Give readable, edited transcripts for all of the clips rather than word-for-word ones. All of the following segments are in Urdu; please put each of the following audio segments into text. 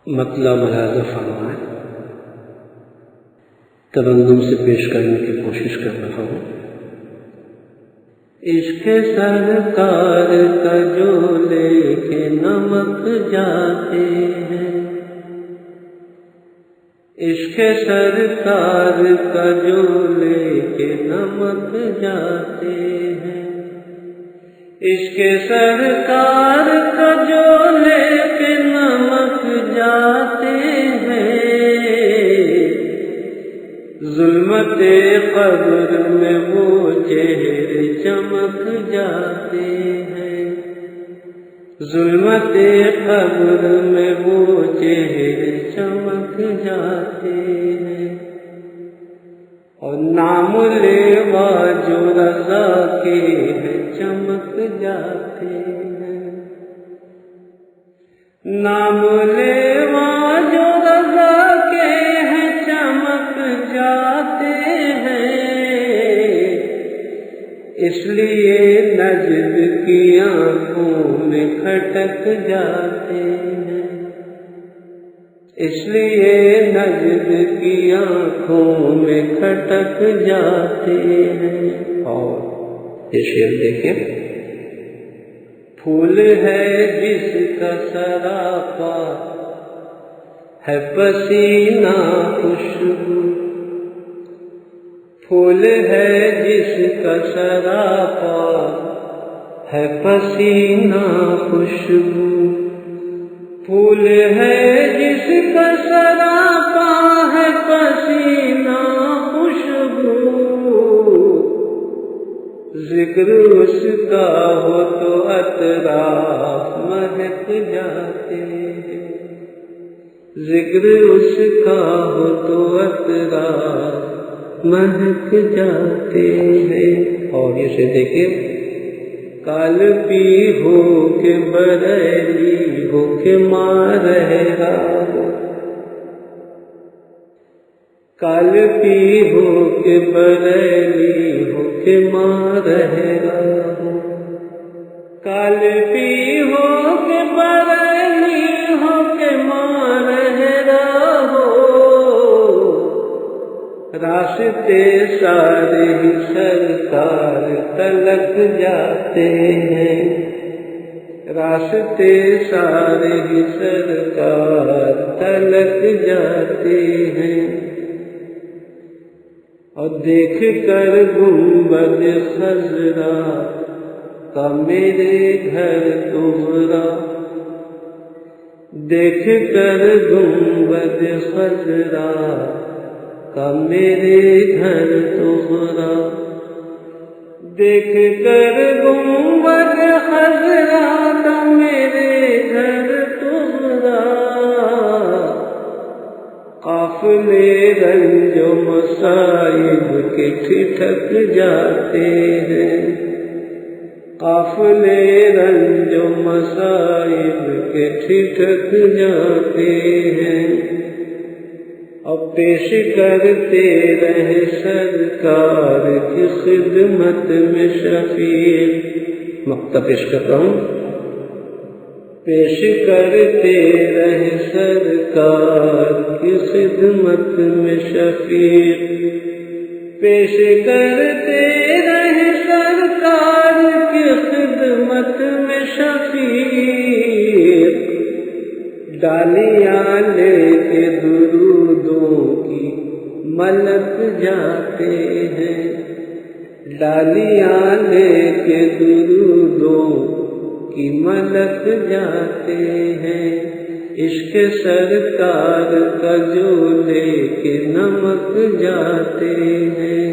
مطلب ملاحظہ فرمائیں، ترنم سے پیش کرنے کی کوشش کر رہا ہوں۔ عشق سرکار کا جو لے کے نمک جاتے ہیں، عشق سرکار کا جو لے کے نمک جاتے ہیں، عشق سرکار کا جو لے کے نمک جاتے ہیں، ظلمت قبر میں وہ چہرے چمک جاتے ہیں، ظلمت قبر میں وہ چہرے چمک جاتے ہیں، اور نام لیوا جو رضا کے ہیں چمک جاتے ہیں، نام لیوا جو رضا کے ہیں چمک جاتے ہیں، اس لیے نجد کی آنکھوں میں کھٹک جاتے ہیں، اس لیے نجد کی آنکھوں میں کھٹک جاتے ہیں۔ اور یہ شعر دیکھیں، پھول ہے جس کا سراپا ہے پسینہ خوشبو، پھول ہے جس کا سراپا ہے پسینہ خوشبو، پھول ہے جس کا سراپا ہے پسینہ خوشبو، ذکر اس کا ہو تو اطراف مہک جاتے ہیں، ذکر اس کا ہو تو اطراف مہک جاتے ہیں۔ اور اسے دیکھیں، کال پی ہو کے بریلی ہو کے مارہا ہو، کال پی ہو کے بریلی ہو کے مارہا ہو، کال پی ہو کے بریلی ہو کے مارہا ہو، راستے سارے ہی سرکار تلک جاتے ہیں، راستے سارے ہی سرکار تلک جاتے ہیں، اور دیکھ کر گنبد خضرا کا میرے گھر تمہارا، دیکھ کر گنبد خضرا کا میرے گھر تمہارا، دیکھ کر گنبد خضرا کا میرے گھر تمہارا، قافلے رنج و مصائب کے ٹھٹک جاتے ہیں، قافلے رنج و مصائب کے ٹھٹک جاتے ہیں، اور پیش کرتے رہے سرکار کی خدمت میں شفیع۔ مقطع پیش کرتا ہوں، پیش کرتے رہے سرکار کی خدمت میں شفیع، پیش کرتے رہے سرکار کی خدمت میں شفیع، ڈالیاں لے کے درودوں کی ملک جاتے ہیں، ڈالیاں لے کے درودوں کی ملک جاتے ہیں، عشق سرکار کا جو لے کے نمک جاتے ہیں،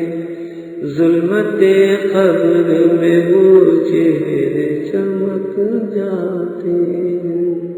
ظلمت قبر میں وہ چہرے چمک جاتے ہیں۔